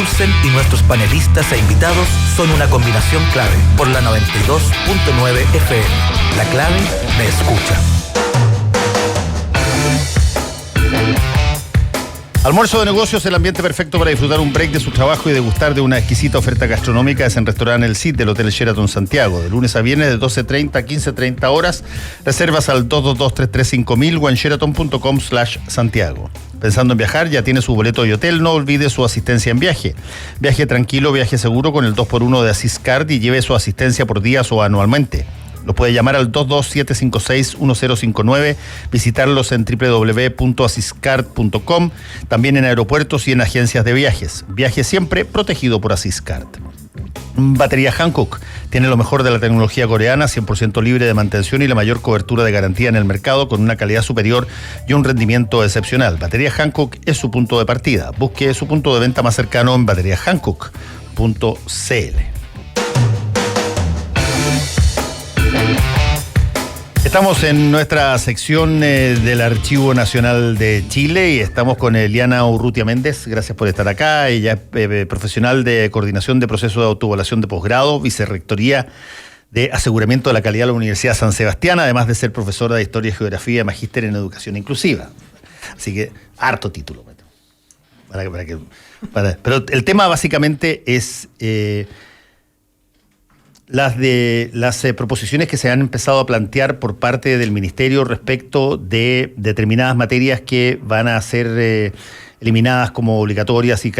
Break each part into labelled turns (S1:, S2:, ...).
S1: Y nuestros panelistas e invitados son una combinación clave por la 92.9 FM. La clave me escucha.
S2: Almuerzo de negocios, el ambiente perfecto para disfrutar un break de su trabajo y degustar de una exquisita oferta gastronómica es en Restaurante El Cid del Hotel Sheraton Santiago. De lunes a viernes de 12:30 a 15:30 horas. Reservas al 222-335.000 o en sheraton.com/Santiago. Pensando en viajar, ya tiene su boleto de hotel, no olvide su asistencia en viaje. Viaje tranquilo, viaje seguro con el 2x1 de Asiscard y lleve su asistencia por días o anualmente. Lo puede llamar al 22756-1059, visitarlos en www.asiscard.com, también en aeropuertos y en agencias de viajes. Viaje siempre protegido por Asiscard. Batería Hankook tiene lo mejor de la tecnología coreana, 100% libre de mantención y la mayor cobertura de garantía en el mercado con una calidad superior y un rendimiento excepcional. Batería Hankook es su punto de partida. Busque su punto de venta más cercano en bateriahankook.cl. Estamos en nuestra sección del Archivo Nacional de Chile y estamos con Eliana Urrutia Méndez. Gracias por estar acá. Ella es profesional de coordinación de procesos de autoevaluación de posgrado, vicerrectoría de aseguramiento de la calidad de la Universidad San Sebastián, además de ser profesora de Historia y Geografía, magíster en Educación Inclusiva. Así que, harto título. Pero el tema básicamente es... las proposiciones que se han empezado a plantear por parte del Ministerio respecto de determinadas materias que van a ser eliminadas como obligatorias y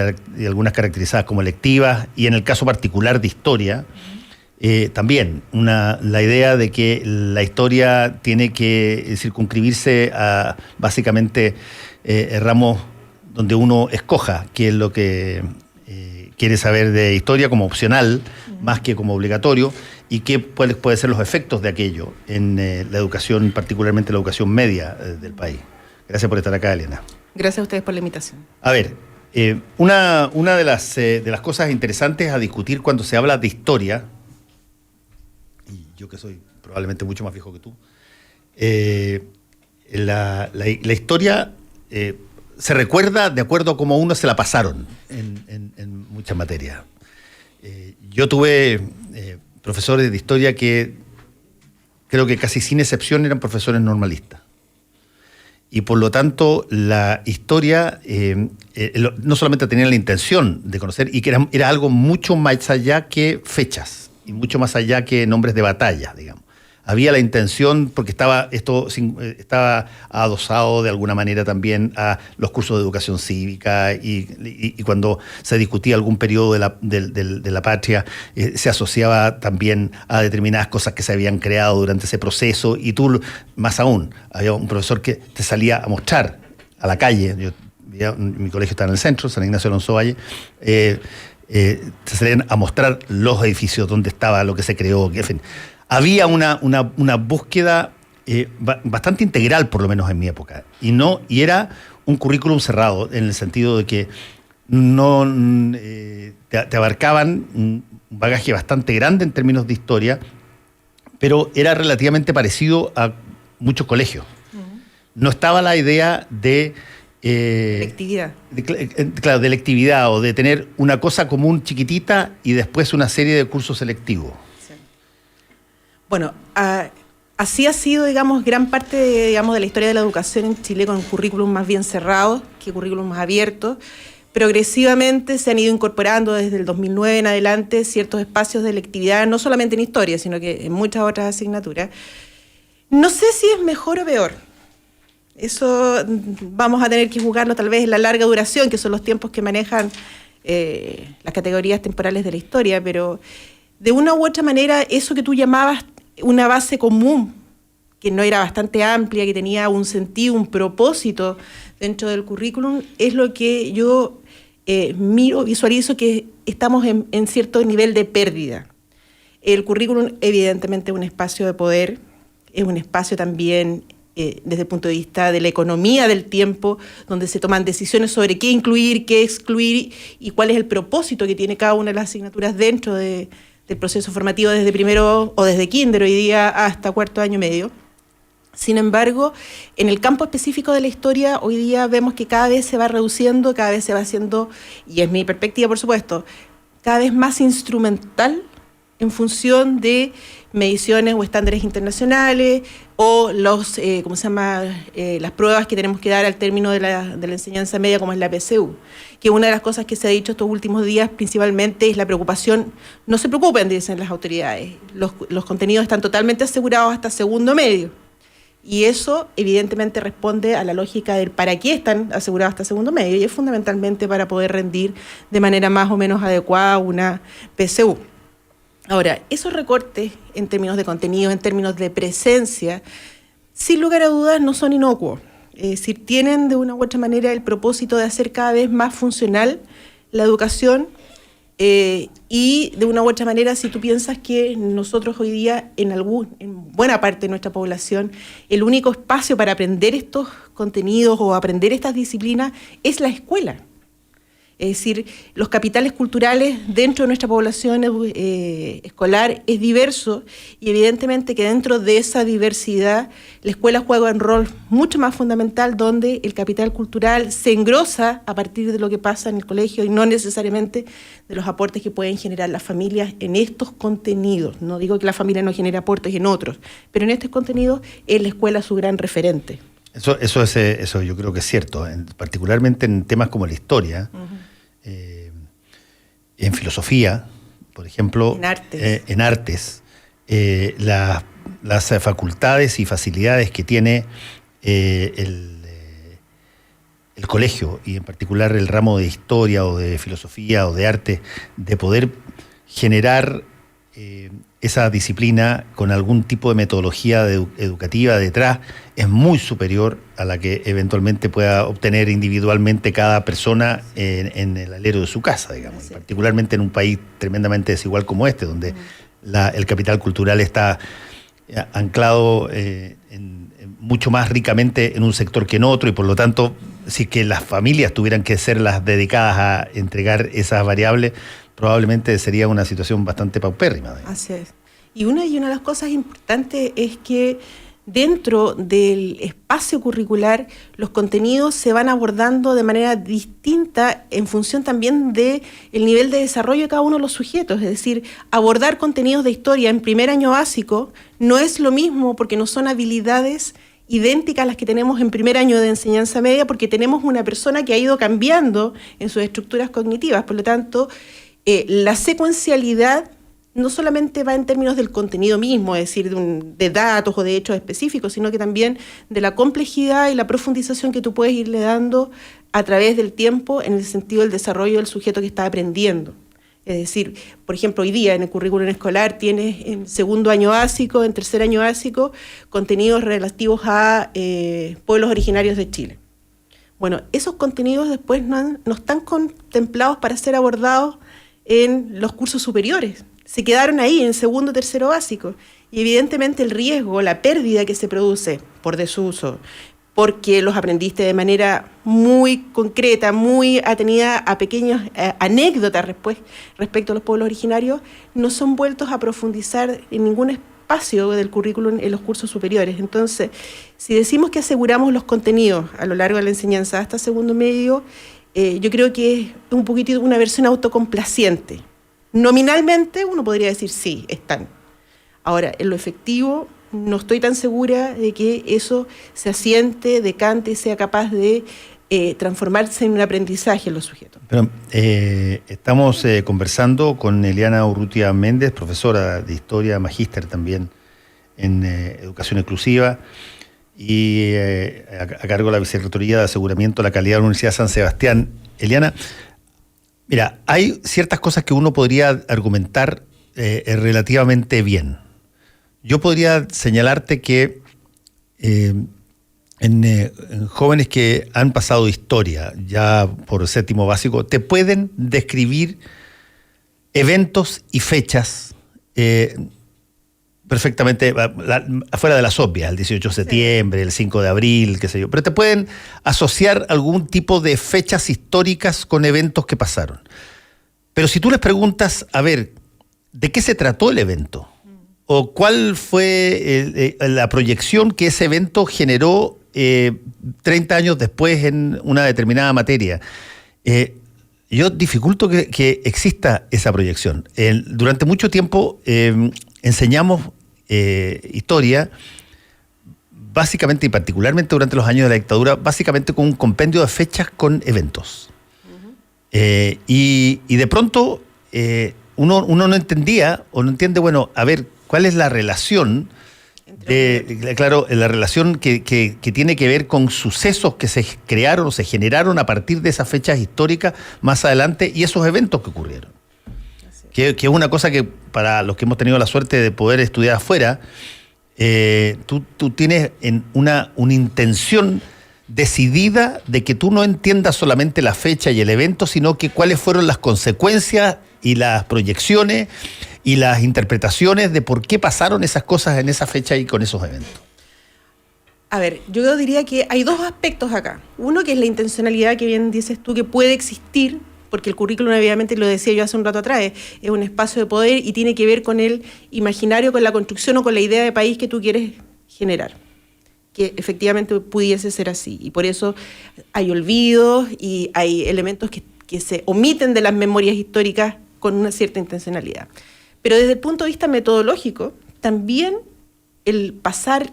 S2: algunas caracterizadas como electivas, y en el caso particular de historia, también la idea de que la historia tiene que circunscribirse a básicamente ramos donde uno escoja qué es lo que quiere saber de historia como opcional, más que como obligatorio, y qué pueden ser los efectos de aquello en la educación, particularmente la educación media del país. Gracias por estar acá, Eliana.
S3: Gracias a ustedes por la invitación.
S2: A ver, una de las cosas interesantes a discutir cuando se habla de historia, y yo que soy probablemente mucho más viejo que tú, la historia... se recuerda de acuerdo a cómo uno se la pasaron en muchas materias. Yo tuve profesores de historia que creo que casi sin excepción eran profesores normalistas. Y por lo tanto, la historia no solamente tenía la intención de conocer, y que era algo mucho más allá que fechas, y mucho más allá que nombres de batalla, digamos. Había la intención, porque estaba adosado de alguna manera también a los cursos de educación cívica y cuando se discutía algún periodo de la patria, se asociaba también a determinadas cosas que se habían creado durante ese proceso, y tú, más aún, había un profesor que te salía a mostrar a la calle. Mi colegio está en el centro, San Ignacio Alonso Valle, te salían a mostrar los edificios donde estaba lo que se creó, en fin. Había una búsqueda bastante integral, por lo menos en mi época, y era un currículum cerrado, en el sentido de que no te abarcaban un bagaje bastante grande en términos de historia, pero era relativamente parecido a muchos colegios. No estaba la idea de...
S3: electividad.
S2: Claro, de electividad, o de tener una cosa común chiquitita y después una serie de cursos selectivos.
S3: Bueno, así ha sido, digamos, gran parte de la historia de la educación en Chile, con currículum más bien cerrados que currículum más abiertos. Progresivamente se han ido incorporando desde el 2009 en adelante ciertos espacios de electividad, no solamente en historia, sino que en muchas otras asignaturas. No sé si es mejor o peor. Eso vamos a tener que juzgarlo tal vez en la larga duración, que son los tiempos que manejan las categorías temporales de la historia, pero de una u otra manera, eso que tú llamabas una base común, que no era bastante amplia, que tenía un sentido, un propósito dentro del currículum, es lo que yo visualizo que estamos en cierto nivel de pérdida. El currículum evidentemente es un espacio de poder, es un espacio también desde el punto de vista de la economía del tiempo, donde se toman decisiones sobre qué incluir, qué excluir y cuál es el propósito que tiene cada una de las asignaturas dentro del proceso formativo desde primero o desde kinder hoy día hasta cuarto año medio. Sin embargo, en el campo específico de la historia, hoy día vemos que cada vez se va reduciendo, cada vez se va haciendo, y es mi perspectiva, por supuesto, cada vez más instrumental en función de mediciones o estándares internacionales o las pruebas que tenemos que dar al término de la enseñanza media, como es la PSU. Que una de las cosas que se ha dicho estos últimos días principalmente es la preocupación. No se preocupen, dicen las autoridades, los contenidos están totalmente asegurados hasta segundo medio. Y eso evidentemente responde a la lógica del para qué están asegurados hasta segundo medio, y es fundamentalmente para poder rendir de manera más o menos adecuada una PSU. Ahora, esos recortes en términos de contenido, en términos de presencia, sin lugar a dudas no son inocuos. Es decir, tienen de una u otra manera el propósito de hacer cada vez más funcional la educación, y de una u otra manera, si tú piensas que nosotros hoy día, en buena parte de nuestra población, el único espacio para aprender estos contenidos o aprender estas disciplinas es la escuela. Es decir, los capitales culturales dentro de nuestra población escolar es diverso, y evidentemente que dentro de esa diversidad la escuela juega un rol mucho más fundamental, donde el capital cultural se engrosa a partir de lo que pasa en el colegio y no necesariamente de los aportes que pueden generar las familias en estos contenidos. No digo que la familia no genere aportes en otros, pero en estos contenidos es la escuela su gran referente.
S2: Eso yo creo que es cierto, particularmente en temas como la historia. En filosofía, por ejemplo, en artes, las facultades y facilidades que tiene el colegio, y en particular el ramo de historia o de filosofía o de arte, de poder generar esa disciplina con algún tipo de metodología educativa detrás, es muy superior a la que eventualmente pueda obtener individualmente cada persona en el alero de su casa, digamos. Sí. Particularmente en un país tremendamente desigual como este, donde el capital cultural está anclado mucho más ricamente en un sector que en otro, y por lo tanto, si que las familias tuvieran que ser las dedicadas a entregar esas variables, probablemente sería una situación bastante paupérrima.
S3: Así es. Y una de las cosas importantes es que dentro del espacio curricular los contenidos se van abordando de manera distinta en función también del nivel de desarrollo de cada uno de los sujetos. Es decir, abordar contenidos de historia en primer año básico no es lo mismo, porque no son habilidades idénticas a las que tenemos en primer año de enseñanza media, porque tenemos una persona que ha ido cambiando en sus estructuras cognitivas. Por lo tanto, la secuencialidad no solamente va en términos del contenido mismo, es decir, de datos o de hechos específicos, sino que también de la complejidad y la profundización que tú puedes irle dando a través del tiempo en el sentido del desarrollo del sujeto que está aprendiendo. Es decir, por ejemplo, hoy día en el currículum escolar tienes en segundo año básico, en tercer año básico, contenidos relativos a pueblos originarios de Chile. Bueno, esos contenidos después no están contemplados para ser abordados en los cursos superiores. Se quedaron ahí en segundo, tercero básico. Y evidentemente el riesgo, la pérdida que se produce por desuso, porque los aprendiste de manera muy concreta, muy atenida a pequeñas anécdotas respecto a los pueblos originarios, no son vueltos a profundizar en ningún espacio del currículum en los cursos superiores. Entonces, si decimos que aseguramos los contenidos a lo largo de la enseñanza hasta segundo medio, yo creo que es un poquitito una versión autocomplaciente. Nominalmente uno podría decir sí, están. Ahora, en lo efectivo, no estoy tan segura de que eso se asiente, decante y sea capaz de transformarse en un aprendizaje en los sujetos.
S2: Pero, estamos conversando con Eliana Urrutia Méndez, profesora de Historia, magíster también en Educación Inclusiva, y a cargo de la Vicerrectoría de Aseguramiento de la Calidad de la Universidad de San Sebastián. Eliana, mira, hay ciertas cosas que uno podría argumentar relativamente bien. Yo podría señalarte que en jóvenes que han pasado historia ya por séptimo básico, te pueden describir eventos y fechas perfectamente, afuera de las obvias, el 18 de septiembre, el 5 de abril, qué sé yo, pero te pueden asociar algún tipo de fechas históricas con eventos que pasaron. Pero si tú les preguntas, a ver, ¿de qué se trató el evento? o cuál fue la proyección que ese evento generó 30 años después en una determinada materia. Yo dificulto que exista esa proyección. Durante mucho tiempo enseñamos historia, básicamente y particularmente durante los años de la dictadura, básicamente con un compendio de fechas con eventos. Y de pronto uno no entendía o no entiende, bueno, a ver, ¿cuál es la relación? La relación que tiene que ver con sucesos que se crearon o se generaron a partir de esas fechas históricas más adelante y esos eventos que ocurrieron. Que es una cosa que para los que hemos tenido la suerte de poder estudiar afuera, tú tienes una intención decidida de que tú no entiendas solamente la fecha y el evento, sino que cuáles fueron las consecuencias y las proyecciones y las interpretaciones de por qué pasaron esas cosas en esa fecha y con esos eventos.
S3: A ver, yo diría que hay dos aspectos acá. Uno, que es la intencionalidad que bien dices tú, que puede existir, porque el currículum, obviamente, lo decía yo hace un rato atrás, es un espacio de poder y tiene que ver con el imaginario, con la construcción o con la idea de país que tú quieres generar, que efectivamente pudiese ser así. Y por eso hay olvidos y hay elementos que se omiten de las memorias históricas con una cierta intencionalidad. Pero desde el punto de vista metodológico, también el pasar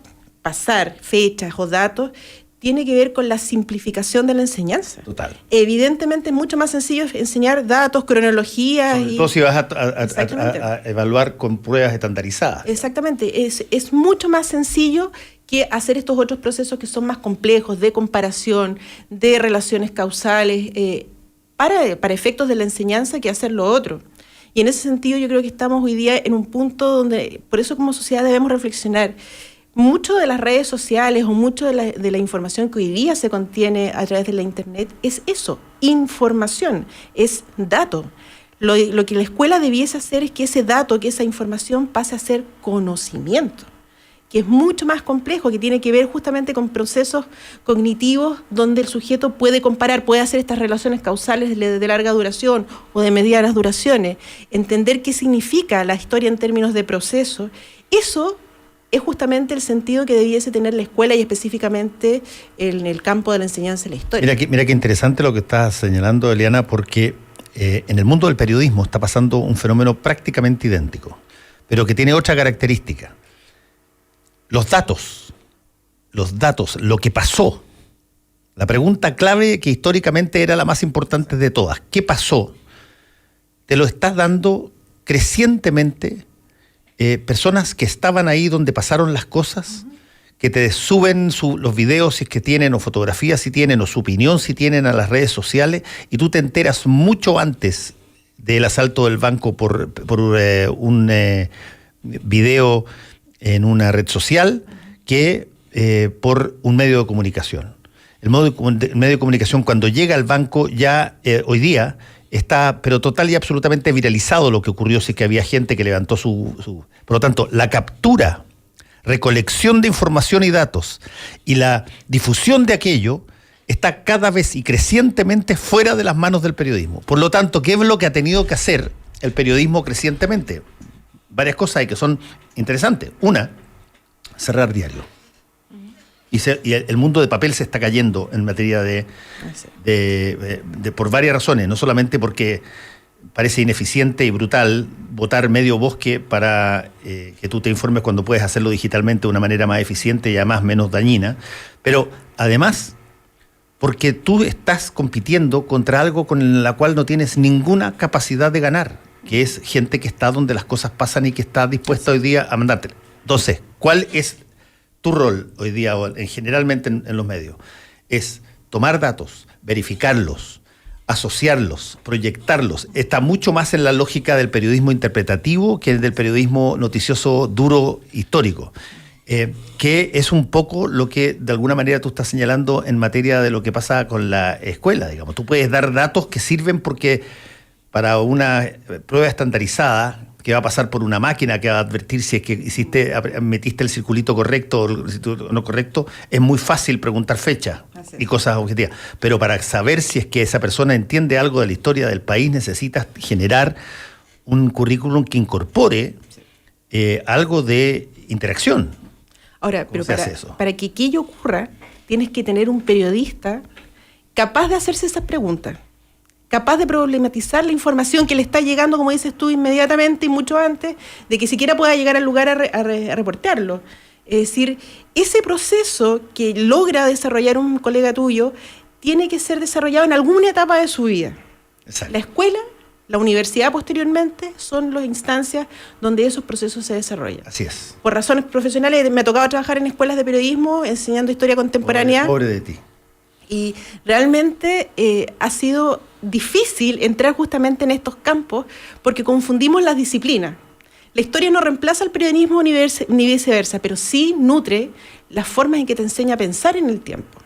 S3: fechas o datos tiene que ver con la simplificación de la enseñanza.
S2: Total.
S3: Evidentemente es mucho más sencillo enseñar datos, cronologías.
S2: Sobre todo si vas a evaluar con pruebas estandarizadas.
S3: Exactamente. Es mucho más sencillo que hacer estos otros procesos que son más complejos, de comparación, de relaciones causales, para efectos de la enseñanza, que hacer lo otro. Y en ese sentido yo creo que estamos hoy día en un punto donde, por eso como sociedad debemos reflexionar. Mucho de las redes sociales o mucho de la información que hoy día se contiene a través de la Internet es eso, información, es dato. Lo que la escuela debiese hacer es que ese dato, que esa información pase a ser conocimiento, que es mucho más complejo, que tiene que ver justamente con procesos cognitivos donde el sujeto puede comparar, puede hacer estas relaciones causales de larga duración o de medianas duraciones, entender qué significa la historia en términos de proceso. Eso es justamente el sentido que debiese tener la escuela y específicamente en el campo de la enseñanza de la historia.
S2: Mira qué interesante lo que estás señalando, Eliana, porque en el mundo del periodismo está pasando un fenómeno prácticamente idéntico, pero que tiene otra característica. Los datos, lo que pasó, la pregunta clave que históricamente era la más importante de todas, ¿qué pasó? Te lo está dando crecientemente personas que estaban ahí donde pasaron las cosas, que te suben los videos si es que tienen, o fotografías si tienen, o su opinión si tienen a las redes sociales, y tú te enteras mucho antes del asalto del banco por un video en una red social que por un medio de comunicación. El medio de comunicación, cuando llega al banco, ya hoy día está, pero total y absolutamente viralizado lo que ocurrió, si es que había gente que levantó su... Por lo tanto, la captura, recolección de información y datos y la difusión de aquello está cada vez y crecientemente fuera de las manos del periodismo. Por lo tanto, ¿qué es lo que ha tenido que hacer el periodismo crecientemente? Varias cosas hay que son interesantes. Una, cerrar diario. Y el mundo de papel se está cayendo en materia por varias razones, no solamente porque parece ineficiente y brutal botar medio bosque para que tú te informes cuando puedes hacerlo digitalmente de una manera más eficiente y además menos dañina, pero además porque tú estás compitiendo contra algo con la cual no tienes ninguna capacidad de ganar, que es gente que está donde las cosas pasan y que está dispuesta hoy día a mandártela. Entonces, ¿cuál es tu rol hoy día, generalmente en los medios? Es tomar datos, verificarlos, asociarlos, proyectarlos. Está mucho más en la lógica del periodismo interpretativo que del periodismo noticioso duro histórico, que es un poco lo que de alguna manera tú estás señalando en materia de lo que pasa con la escuela, digamos. Tú puedes dar datos que sirven porque para una prueba estandarizada que va a pasar por una máquina que va a advertir si es que metiste el circulito correcto o no correcto, es muy fácil preguntar fechas y cosas objetivas. Pero para saber si es que esa persona entiende algo de la historia del país, necesitas generar un currículum que incorpore algo de interacción.
S3: Ahora, pero para que aquello ocurra, tienes que tener un periodista capaz de hacerse esas preguntas, capaz de problematizar la información que le está llegando, como dices tú, inmediatamente y mucho antes de que siquiera pueda llegar al lugar a reportearlo. Es decir, ese proceso que logra desarrollar un colega tuyo tiene que ser desarrollado en alguna etapa de su vida. Exacto. La escuela, la universidad posteriormente son las instancias donde esos procesos se desarrollan.
S2: Así es.
S3: Por razones profesionales me ha tocado trabajar en escuelas de periodismo enseñando historia contemporánea.
S2: Pobre de ti.
S3: Y realmente ha sido difícil entrar justamente en estos campos porque confundimos las disciplinas. La historia no reemplaza al periodismo ni viceversa, pero sí nutre las formas en que te enseña a pensar en el tiempo.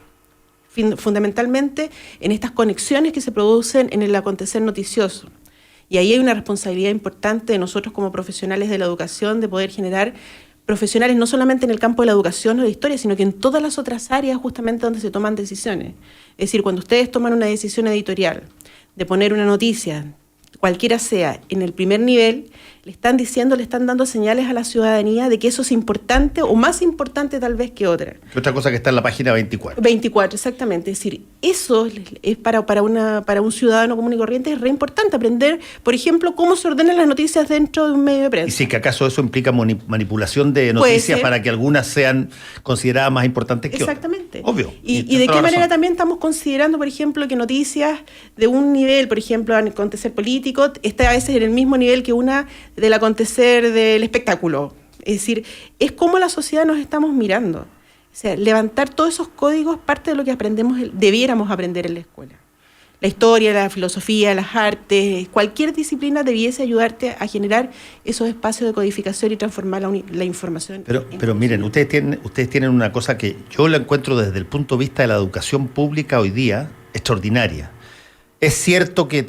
S3: Fundamentalmente en estas conexiones que se producen en el acontecer noticioso. Y ahí hay una responsabilidad importante de nosotros como profesionales de la educación de poder generar profesionales no solamente en el campo de la educación o de la historia, sino que en todas las otras áreas justamente donde se toman decisiones. Es decir, cuando ustedes toman una decisión editorial de poner una noticia, cualquiera sea, en el primer nivel, le están dando señales a la ciudadanía de que eso es importante o más importante tal vez que otra.
S2: Otra cosa que está en la página 24.
S3: 24, exactamente. Es decir, eso es para un ciudadano común y corriente es re importante aprender, por ejemplo, cómo se ordenan las noticias dentro de un medio de prensa.
S2: Y si que acaso eso implica manipulación de noticias para que algunas sean consideradas más importantes que otras.
S3: Exactamente.
S2: Obvio.
S3: Y de qué manera también estamos considerando, por ejemplo, que noticias de un nivel, por ejemplo, acontecer político, está a veces en el mismo nivel que una del acontecer del espectáculo. Es decir, es como la sociedad nos estamos mirando. O sea, levantar todos esos códigos parte de lo que debiéramos aprender en la escuela. La historia, la filosofía, las artes, cualquier disciplina debiese ayudarte a generar esos espacios de codificación y transformar la información.
S2: Pero miren, ustedes tienen una cosa que yo la encuentro desde el punto de vista de la educación pública hoy día extraordinaria. Es cierto que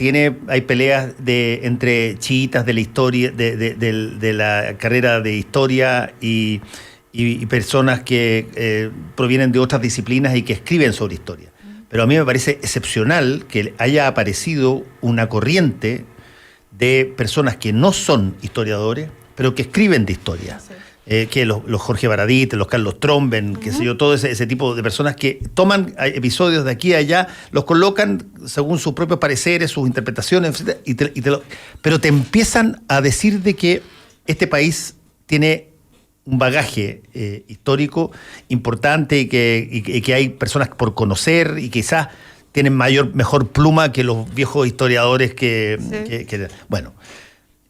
S2: hay peleas entre chiitas de la historia, de la carrera de historia y personas que provienen de otras disciplinas y que escriben sobre historia. Pero a mí me parece excepcional que haya aparecido una corriente de personas que no son historiadores, pero que escriben de historia. Sí. Que los Jorge Baradit, los Carlos Tromben, qué sé yo, todo ese tipo de personas que toman episodios de aquí a allá, los colocan según sus propios pareceres, sus interpretaciones, pero te empiezan a decir de que este país tiene un bagaje histórico importante y que hay personas por conocer y quizás tienen mejor pluma que los viejos historiadores bueno.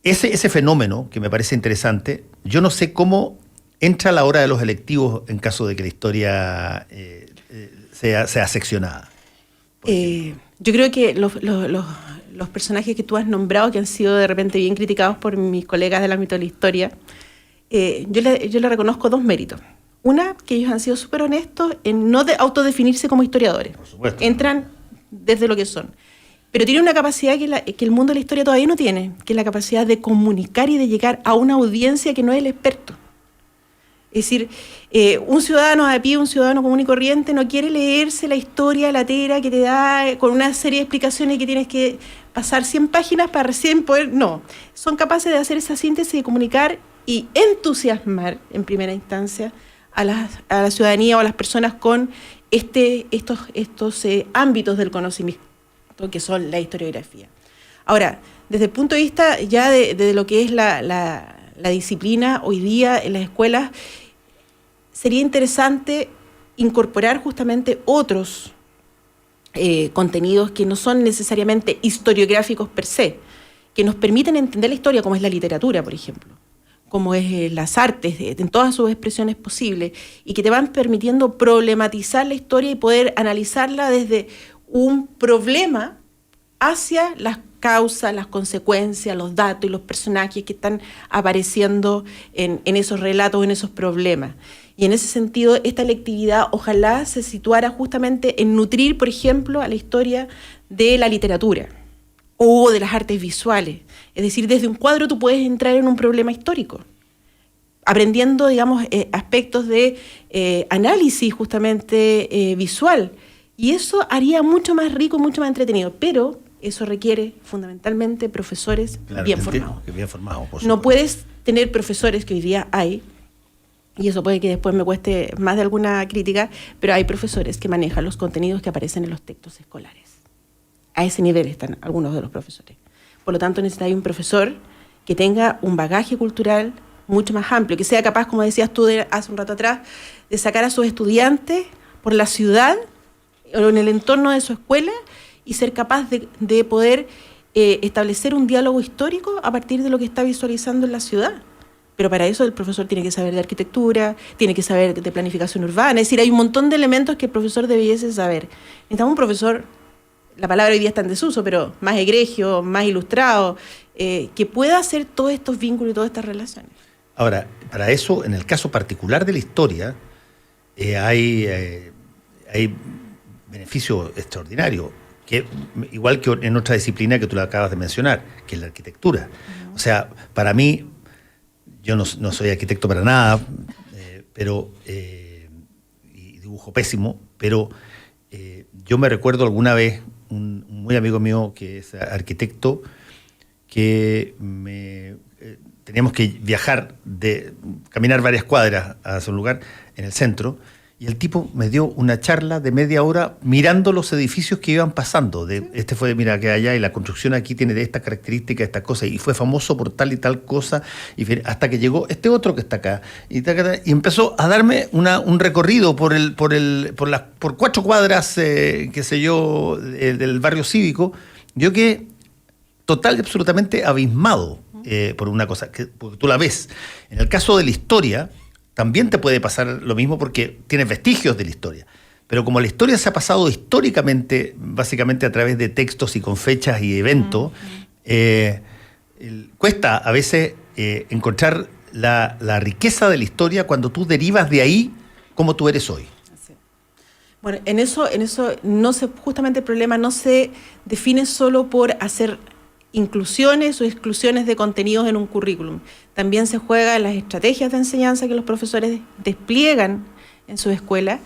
S2: Ese fenómeno, que me parece interesante, yo no sé cómo entra a la hora de los electivos en caso de que la historia sea seccionada.
S3: Yo creo que los personajes que tú has nombrado, que han sido de repente bien criticados por mis colegas del ámbito de la historia, yo le reconozco dos méritos. Una, que ellos han sido súper honestos en no autodefinirse como historiadores.
S2: Por supuesto.
S3: Entran desde lo que son. Pero tiene una capacidad que el mundo de la historia todavía no tiene, que es la capacidad de comunicar y de llegar a una audiencia que no es el experto. Es decir, un ciudadano de a pie, un ciudadano común y corriente, no quiere leerse la historia latera que te da con una serie de explicaciones que tienes que pasar 100 páginas para recién poder... No, son capaces de hacer esa síntesis, de comunicar y entusiasmar, en primera instancia, a la ciudadanía o a las personas con estos ámbitos del conocimiento, que son la historiografía. Ahora, desde el punto de vista ya de lo que es la disciplina hoy día en las escuelas, sería interesante incorporar justamente otros contenidos que no son necesariamente historiográficos per se, que nos permiten entender la historia, como es la literatura, por ejemplo, como es las artes, en todas sus expresiones posibles, y que te van permitiendo problematizar la historia y poder analizarla desde un problema hacia las causas, las consecuencias, los datos y los personajes que están apareciendo en esos relatos, en esos problemas. Y en ese sentido, esta lectividad ojalá se situara justamente en nutrir, por ejemplo, a la historia de la literatura o de las artes visuales. Es decir, desde un cuadro tú puedes entrar en un problema histórico, aprendiendo, digamos, aspectos de análisis justamente visual. Y eso haría mucho más rico, mucho más entretenido. Pero eso requiere fundamentalmente profesores bien formados.
S2: Bien formados, por supuesto.
S3: No puedes tener profesores, que hoy día hay, y eso puede que después me cueste más de alguna crítica, pero hay profesores que manejan los contenidos que aparecen en los textos escolares. A ese nivel están algunos de los profesores. Por lo tanto, necesitas un profesor que tenga un bagaje cultural mucho más amplio, que sea capaz, como decías tú hace un rato atrás, de sacar a sus estudiantes por la ciudad o en el entorno de su escuela y ser capaz de poder establecer un diálogo histórico a partir de lo que está visualizando en la ciudad. Pero para eso el profesor tiene que saber de arquitectura, tiene que saber de planificación urbana. Es decir, hay un montón de elementos que el profesor debiese saber. Necesitamos un profesor, la palabra hoy día está en desuso, pero más egregio, más ilustrado, que pueda hacer todos estos vínculos y todas estas relaciones.
S2: Ahora, para eso, en el caso particular de la historia, hay beneficio extraordinario, que igual que en otra disciplina que tú la acabas de mencionar, que es la arquitectura. O sea, para mí, yo no soy arquitecto para nada, y dibujo pésimo, pero yo me recuerdo alguna vez, un muy amigo mío que es arquitecto, que teníamos que caminar varias cuadras hacia un lugar en el centro, y el tipo me dio una charla de media hora mirando los edificios que iban pasando. Este fue, mira, que allá, y la construcción aquí tiene de esta característica, esta cosa, y fue famoso por tal y tal cosa, y hasta que llegó este otro que está acá, y empezó a darme un recorrido por 4 cuadras, qué sé yo, del barrio cívico. Yo quedé total y absolutamente abismado por una cosa, porque tú la ves. En el caso de la historia, también te puede pasar lo mismo porque tienes vestigios de la historia. Pero como la historia se ha pasado históricamente, básicamente a través de textos y con fechas y eventos, cuesta a veces encontrar la riqueza de la historia cuando tú derivas de ahí como tú eres hoy.
S3: Bueno, en eso no justamente el problema no se define solo por hacer inclusiones o exclusiones de contenidos en un currículum. También se juega en las estrategias de enseñanza que los profesores despliegan en su escuela,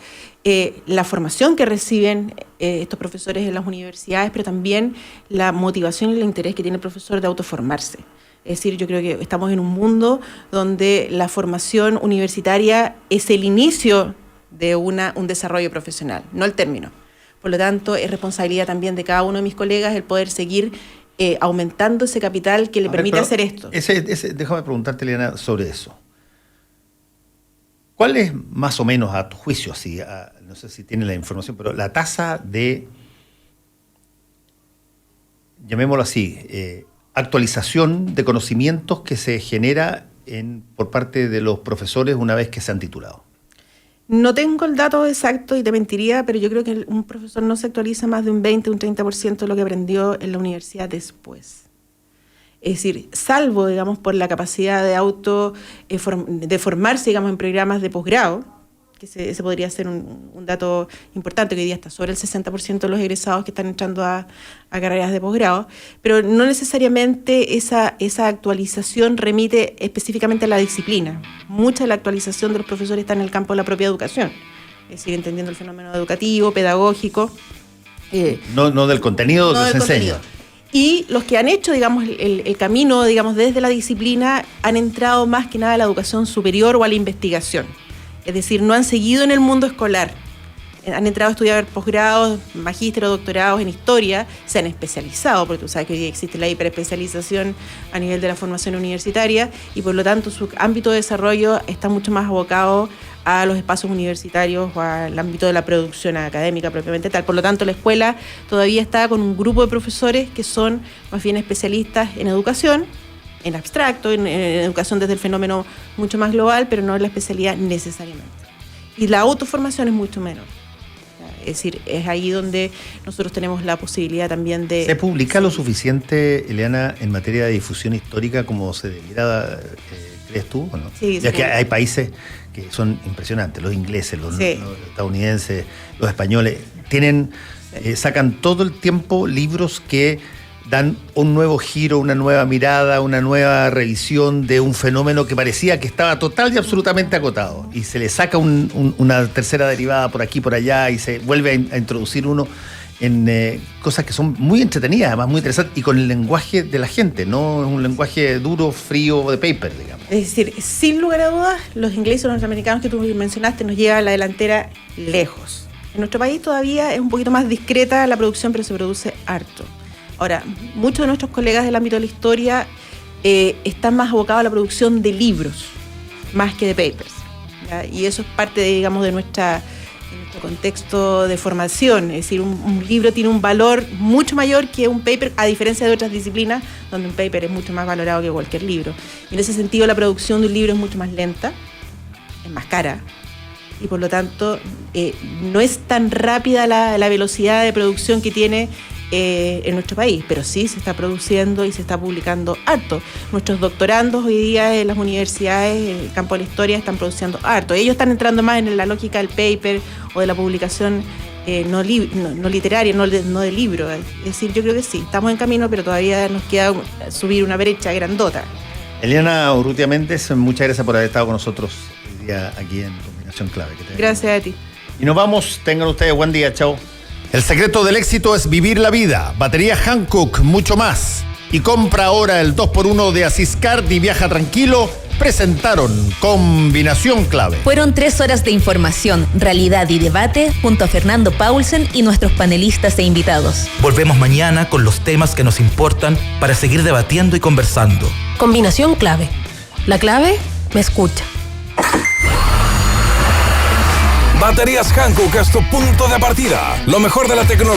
S3: la formación que reciben estos profesores en las universidades, pero también la motivación y el interés que tiene el profesor de autoformarse. Es decir, yo creo que estamos en un mundo donde la formación universitaria es el inicio de un desarrollo profesional, no el término. Por lo tanto, es responsabilidad también de cada uno de mis colegas el poder seguir aumentando ese capital que le permite hacer esto.
S2: Déjame preguntarte, Eliana, sobre eso. ¿Cuál es, más o menos, a tu juicio, no sé si tienes la información, pero la tasa de, llamémoslo así, actualización de conocimientos que se genera por parte de los profesores una vez que se han titulado?
S3: No tengo el dato exacto y te mentiría, pero yo creo que un profesor no se actualiza más de un 20, un 30% de lo que aprendió en la universidad después. Es decir, salvo, digamos, por la capacidad de formarse, digamos, en programas de posgrado, que ese podría ser un dato importante, que hoy día está sobre el 60% de los egresados que están entrando a carreras de posgrado, pero no necesariamente esa actualización remite específicamente a la disciplina. Mucha de la actualización de los profesores está en el campo de la propia educación, es decir, entendiendo el fenómeno educativo, pedagógico.
S2: No del contenido que se enseña.
S3: Y los que han hecho, digamos, el camino, digamos, desde la disciplina, han entrado más que nada a la educación superior o a la investigación. Es decir, no han seguido en el mundo escolar. Han entrado a estudiar posgrados, magíster o doctorados en historia, se han especializado, porque tú sabes que hoy existe la hiperespecialización a nivel de la formación universitaria, y por lo tanto su ámbito de desarrollo está mucho más abocado a los espacios universitarios o al ámbito de la producción académica propiamente tal. Por lo tanto, la escuela todavía está con un grupo de profesores que son más bien especialistas en educación, en abstracto, en educación desde el fenómeno mucho más global, pero no en la especialidad necesariamente. Y la autoformación es mucho menor. Es decir, es ahí donde nosotros tenemos la posibilidad también de...
S2: ¿Se publica lo suficiente, Eliana, en materia de difusión histórica como se debiera, crees tú, o no?
S3: Sí,
S2: ya que hay países que son impresionantes, los ingleses, los estadounidenses, los españoles, sacan todo el tiempo libros que dan un nuevo giro, una nueva mirada, una nueva revisión de un fenómeno que parecía que estaba total y absolutamente acotado. Y se le saca una tercera derivada por aquí, por allá, y se vuelve a introducir uno. cosas que son muy entretenidas, además muy interesantes, y con el lenguaje de la gente, no es un lenguaje duro, frío, de paper, digamos.
S3: Es decir, sin lugar a dudas, los ingleses o los norteamericanos que tú mencionaste nos llevan a la delantera lejos. En nuestro país todavía es un poquito más discreta la producción, pero se produce harto. Ahora, muchos de nuestros colegas del ámbito de la historia están más abocados a la producción de libros, más que de papers, ¿ya? Y eso es parte, digamos, de nuestro contexto de formación. Es decir, un libro tiene un valor mucho mayor que un paper, a diferencia de otras disciplinas, donde un paper es mucho más valorado que cualquier libro. Y en ese sentido, la producción de un libro es mucho más lenta, es más cara, y por lo tanto, no es tan rápida la velocidad de producción que tiene en nuestro país, pero sí se está produciendo y se está publicando harto. Nuestros doctorandos hoy día en las universidades, en el campo de la historia, están produciendo harto. Ellos están entrando más en la lógica del paper o de la publicación no literaria, no de libro. Es decir, yo creo que sí, estamos en camino, pero todavía nos queda subir una brecha grandota.
S2: Eliana Urrutia Méndez, muchas gracias por haber estado con nosotros hoy día aquí en Combinación Clave.
S3: Gracias a ti.
S2: Y nos vamos, tengan ustedes buen día, chao.
S4: El secreto del éxito es vivir la vida. Batería Hankook, mucho más. Y compra ahora el 2x1 de Asiscard y viaja tranquilo. Presentaron Combinación Clave.
S5: Fueron 3 horas de información, realidad y debate junto a Fernando Paulsen y nuestros panelistas e invitados.
S1: Volvemos mañana con los temas que nos importan para seguir debatiendo y conversando.
S6: Combinación Clave. La clave me escucha.
S7: Baterías Hankook es tu punto de partida. Lo mejor de la tecnología.